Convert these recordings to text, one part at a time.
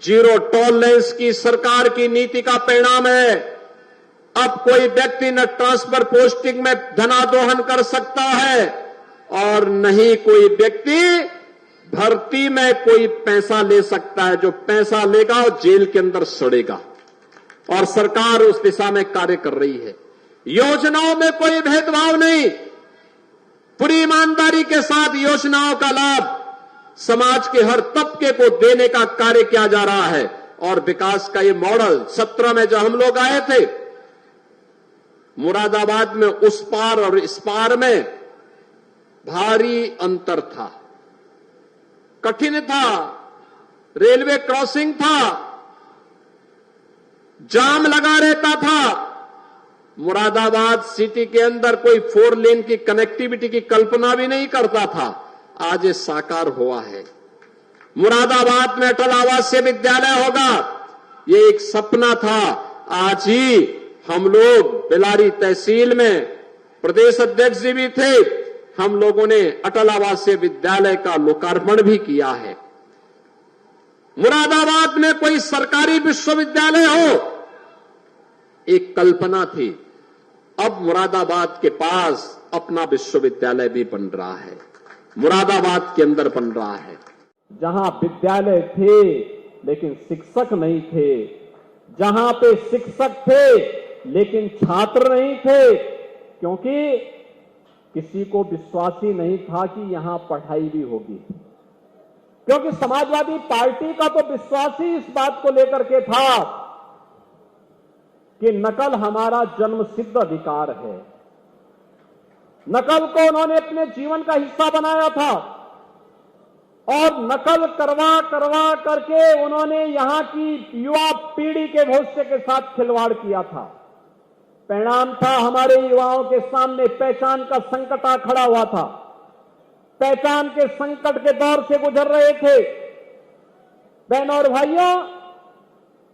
Zero tolerance की सरकार की नीति का परिणाम है। अब कोई व्यक्ति न ट्रांसफर पोस्टिंग में धनादोहन कर सकता है और न ही कोई व्यक्ति भर्ती में कोई पैसा ले सकता है। जो पैसा लेगा वो जेल के अंदर सड़ेगा और सरकार उस दिशा में कार्य कर रही है। योजनाओं में कोई भेदभाव नहीं, पूरी ईमानदारी के साथ योजनाओं का लाभ समाज के हर तबके को देने का कार्य किया जा रहा है। और विकास का ये मॉडल 17 में जब हम लोग आए थे, मुरादाबाद में उस पार और इस पार में भारी अंतर था, कठिन था, रेलवे क्रॉसिंग था, जाम लगा रहता था। मुरादाबाद सिटी के अंदर कोई 4 लेन की कनेक्टिविटी की कल्पना भी नहीं करता था। आज ये साकार हुआ है। मुरादाबाद में अटल आवासीय विद्यालय होगा, ये एक सपना था। आज ही हम लोग बेलारी तहसील में प्रदेश अध्यक्ष जी भी थे, हम लोगों ने अटल आवासीय विद्यालय का लोकार्पण भी किया है। मुरादाबाद में कोई सरकारी विश्वविद्यालय हो, एक कल्पना थी। अब मुरादाबाद के पास अपना विश्वविद्यालय भी बन रहा है, मुरादाबाद के अंदर बन रहा है। जहां विद्यालय थे लेकिन शिक्षक नहीं थे, जहां पे शिक्षक थे लेकिन छात्र नहीं थे, क्योंकि किसी को विश्वास ही नहीं था कि यहां पढ़ाई भी होगी। क्योंकि समाजवादी पार्टी का तो विश्वास ही इस बात को लेकर के था कि नकल हमारा जन्मसिद्ध अधिकार है। नकल को उन्होंने अपने जीवन का हिस्सा बनाया था और नकल करवा करके उन्होंने यहां की युवा पीढ़ी के भविष्य के साथ खिलवाड़ किया था। परिणाम था हमारे युवाओं के सामने पहचान का संकट आ खड़ा हुआ था। पहचान के संकट के दौर से गुजर रहे थे। बहनों और भाइयों,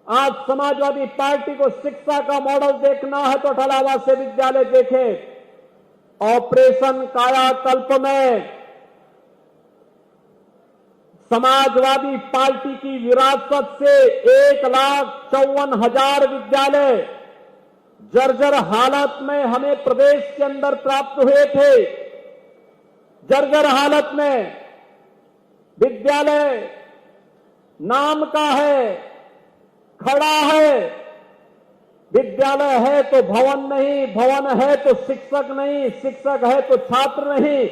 आज समाजवादी पार्टी को शिक्षा का मॉडल देखना है तो अटल आवासीय विद्यालय देखें। ऑपरेशन कायाकल्प में समाजवादी पार्टी की विरासत से 1,54,000 विद्यालय जर्जर हालत में हमें प्रदेश के अंदर प्राप्त हुए थे। जर्जर हालत में विद्यालय नाम का है, खड़ा है। विद्यालय है तो भवन नहीं, भवन है तो शिक्षक नहीं, शिक्षक है तो छात्र नहीं।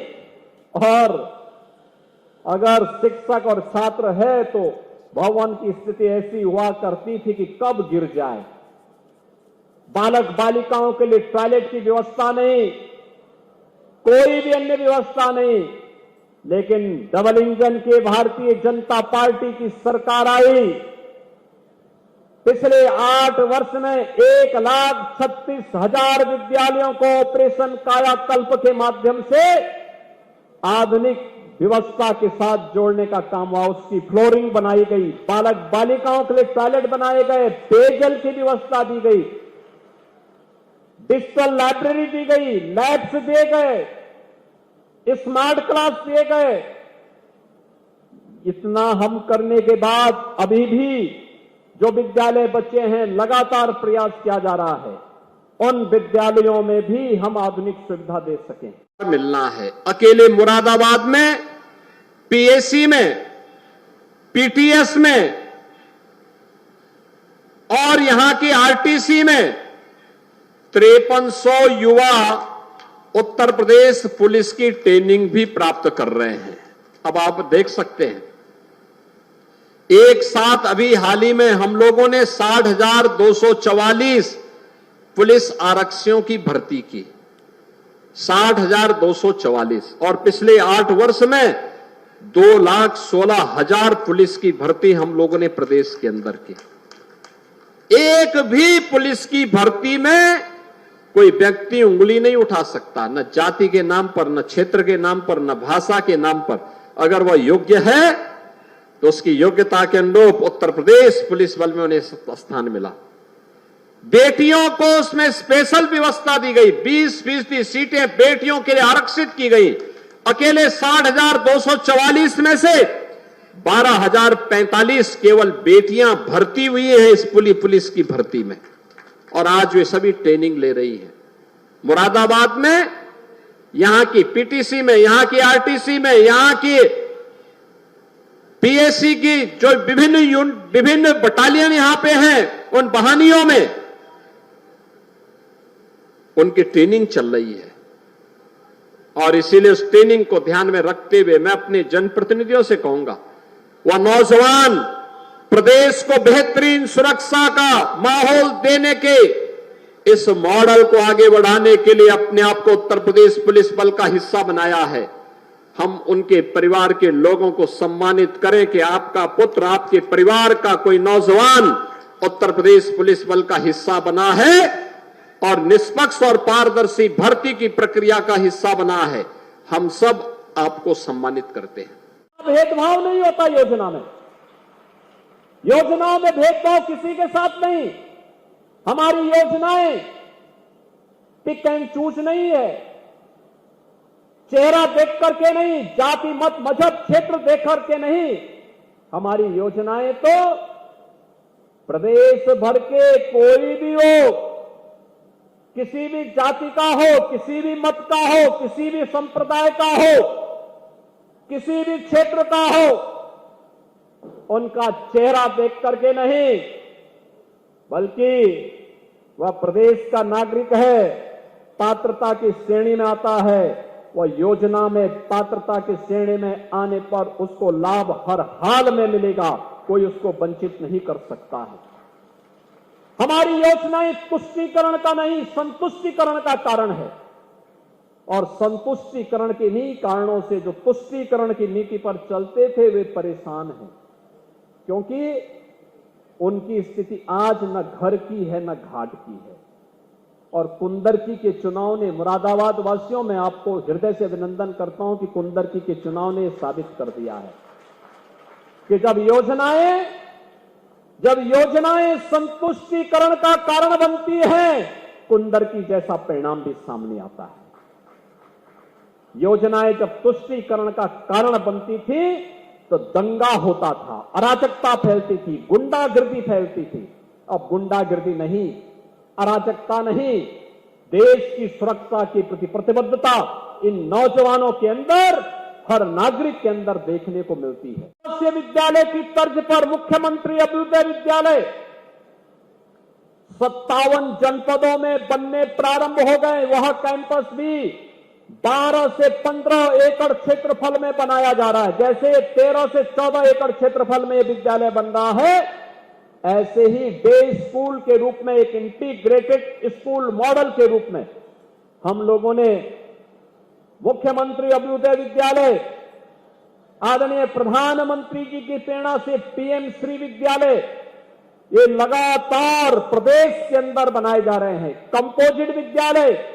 और अगर शिक्षक और छात्र है तो भवन की स्थिति ऐसी हुआ करती थी कि कब गिर जाए। बालक बालिकाओं के लिए टॉयलेट की व्यवस्था नहीं, कोई भी अन्य व्यवस्था नहीं। लेकिन डबल इंजन की भारतीय जनता पार्टी की सरकार आई। पिछले 8 वर्ष में 1,36,000 विद्यालयों को ऑपरेशन कायाकल्प के माध्यम से आधुनिक व्यवस्था के साथ जोड़ने का काम हुआ। उसकी फ्लोरिंग बनाई गई, बालक बालिकाओं के लिए टॉयलेट बनाए गए, पेयजल की व्यवस्था दी गई, डिजिटल लाइब्रेरी दी गई, लैब्स दिए गए, स्मार्ट क्लास दिए गए। इतना हम करने के बाद अभी भी जो विद्यालय बचे हैं लगातार प्रयास किया जा रहा है उन विद्यालयों में भी हम आधुनिक सुविधा दे सकें। मिलना है। अकेले मुरादाबाद में पीएसी में, पीटीएस में और यहां की आरटीसी में 5300 युवा उत्तर प्रदेश पुलिस की ट्रेनिंग भी प्राप्त कर रहे हैं। अब आप देख सकते हैं, एक साथ अभी हाल ही में हम लोगों ने 60,244 पुलिस आरक्षियों की भर्ती की, 60,244। और पिछले 8 वर्ष में 2,16,000 पुलिस की भर्ती हम लोगों ने प्रदेश के अंदर की। एक भी पुलिस की भर्ती में कोई व्यक्ति उंगली नहीं उठा सकता, न जाति के नाम पर, न क्षेत्र के नाम पर, न भाषा के नाम पर। अगर वह योग्य है तो उसकी योग्यता के अनुरूप उत्तर प्रदेश पुलिस बल में उन्हें स्थान मिला। बेटियों को उसमें स्पेशल व्यवस्था दी गई, 20% सीटें बेटियों के लिए आरक्षित की गई। अकेले 60,244 में से 12,045 केवल बेटियां भर्ती हुई हैं इस पुलिस की भर्ती में, और आज वे सभी ट्रेनिंग ले रही हैं। मुरादाबाद में, यहां की पीटीसी में, यहां की आरटीसी में, यहां की पीएससी की जो विभिन्न बटालियन यहां पे हैं, उन बहानियों में उनकी ट्रेनिंग चल रही है। और इसीलिए उस ट्रेनिंग को ध्यान में रखते हुए मैं अपने जनप्रतिनिधियों से कहूंगा, वह नौजवान प्रदेश को बेहतरीन सुरक्षा का माहौल देने के इस मॉडल को आगे बढ़ाने के लिए अपने आप को उत्तर प्रदेश पुलिस बल का हिस्सा बनाया है। हम उनके परिवार के लोगों को सम्मानित करें कि आपका पुत्र, आपके परिवार का कोई नौजवान उत्तर प्रदेश पुलिस बल का हिस्सा बना है और निष्पक्ष और पारदर्शी भर्ती की प्रक्रिया का हिस्सा बना है। हम सब आपको सम्मानित करते हैं। भेदभाव नहीं होता योजनाओं में भेदभाव किसी के साथ नहीं। हमारी योजनाएं पिक एंड चूज नहीं है, चेहरा देख करके नहीं, जाति मत मजहब क्षेत्र देख करके नहीं। हमारी योजनाएं तो प्रदेश भर के कोई भी हो, किसी भी जाति का हो, किसी भी मत का हो, किसी भी संप्रदाय का हो, किसी भी क्षेत्र का हो, उनका चेहरा देख करके नहीं, बल्कि वह प्रदेश का नागरिक है, पात्रता की श्रेणी में आता है, वह योजना में पात्रता की श्रेणी में आने पर उसको लाभ हर हाल में मिलेगा, कोई उसको वंचित नहीं कर सकता है। हमारी योजनाएं तुष्टीकरण का नहीं, संतुष्टीकरण का कारण है। और संतुष्टीकरण के इन्हीं कारणों से जो तुष्टीकरण की नीति पर चलते थे वे परेशान हैं, क्योंकि उनकी स्थिति आज न घर की है न घाट की है। और कुंदरकी के चुनाव ने, मुरादाबाद वासियों में आपको हृदय से अभिनंदन करता हूं कि कुंदरकी के चुनाव ने साबित कर दिया है कि जब योजनाएं संतुष्टीकरण का कारण बनती हैं, कुंदरकी जैसा परिणाम भी सामने आता है। योजनाएं जब तुष्टीकरण का कारण बनती थी तो दंगा होता था, अराजकता फैलती थी, गुंडागिर्दी फैलती थी। अब गुंडागिर्दी नहीं, अराजकता नहीं, देश की सुरक्षा के प्रति प्रतिबद्धता इन नौजवानों के अंदर, हर नागरिक के अंदर देखने को मिलती है। आवासीय विद्यालय की तर्ज पर मुख्यमंत्री अभ्युदय विद्यालय 57 जनपदों में बनने प्रारंभ हो गए। वह कैंपस भी 12 से 15 एकड़ क्षेत्रफल में बनाया जा रहा है। जैसे 13 से 14 एकड़ क्षेत्रफल में विद्यालय बन रहा है, ऐसे ही डे स्कूल के रूप में, एक इंटीग्रेटेड स्कूल मॉडल के रूप में हम लोगों ने मुख्यमंत्री अभ्युदय विद्यालय, आदरणीय प्रधानमंत्री जी की प्रेरणा से पीएम श्री विद्यालय, ये लगातार प्रदेश के अंदर बनाए जा रहे हैं। कंपोजिट विद्यालय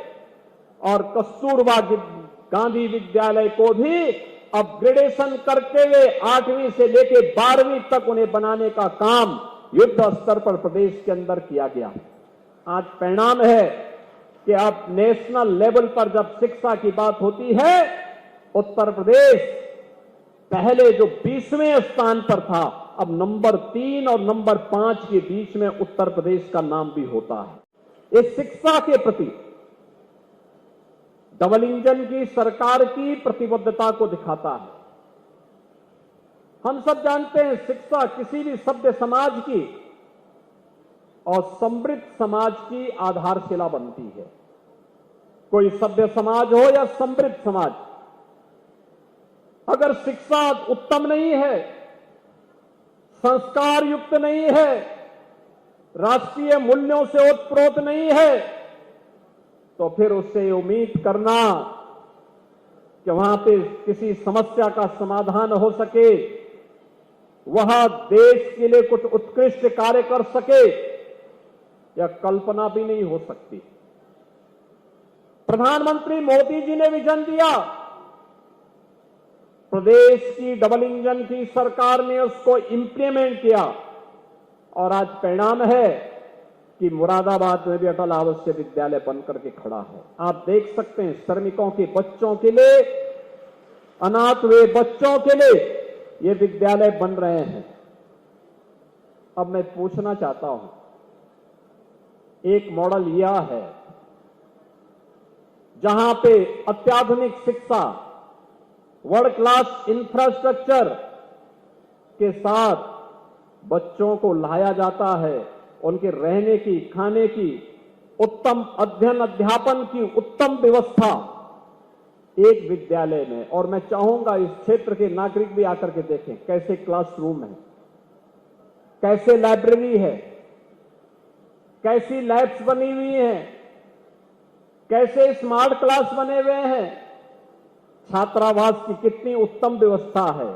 और कस्तूरबा गांधी विद्यालय को भी अपग्रेडेशन करते हुए 8वीं से लेकर 12वीं तक उन्हें बनाने का काम युद्ध स्तर पर प्रदेश के अंदर किया गया। आज परिणाम है कि अब नेशनल लेवल पर जब शिक्षा की बात होती है, उत्तर प्रदेश पहले जो 20वें स्थान पर था, अब नंबर 3 और नंबर 5 के बीच में उत्तर प्रदेश का नाम भी होता है। इस शिक्षा के प्रति डबल इंजन की सरकार की प्रतिबद्धता को दिखाता है। हम सब जानते हैं, शिक्षा किसी भी सभ्य समाज की और समृद्ध समाज की आधारशिला बनती है। कोई सभ्य समाज हो या समृद्ध समाज, अगर शिक्षा उत्तम नहीं है, संस्कार युक्त नहीं है, राष्ट्रीय मूल्यों से ओतप्रोत नहीं है, तो फिर उससे उम्मीद करना कि वहां पे किसी समस्या का समाधान हो सके, वह देश के लिए कुछ उत्कृष्ट कार्य कर सके, यह कल्पना भी नहीं हो सकती। प्रधानमंत्री मोदी जी ने विजन दिया, प्रदेश की डबल इंजन की सरकार ने उसको इंप्लीमेंट किया, और आज परिणाम है कि मुरादाबाद में भी अटल आवासीय विद्यालय बनकर के खड़ा है। आप देख सकते हैं, श्रमिकों के बच्चों के लिए, अनाथ हुए बच्चों के लिए ये विद्यालय बन रहे हैं। अब मैं पूछना चाहता हूं, एक मॉडल यह है जहां पे अत्याधुनिक शिक्षा, वर्ल्ड क्लास इंफ्रास्ट्रक्चर के साथ बच्चों को लाया जाता है, उनके रहने की, खाने की, उत्तम अध्ययन अध्यापन की उत्तम व्यवस्था एक विद्यालय में। और मैं चाहूंगा इस क्षेत्र के नागरिक भी आकर के देखें कैसे क्लासरूम है, कैसे लाइब्रेरी है, कैसी लैब्स बनी हुई हैं, कैसे स्मार्ट क्लास बने हुए हैं, छात्रावास की कितनी उत्तम व्यवस्था है।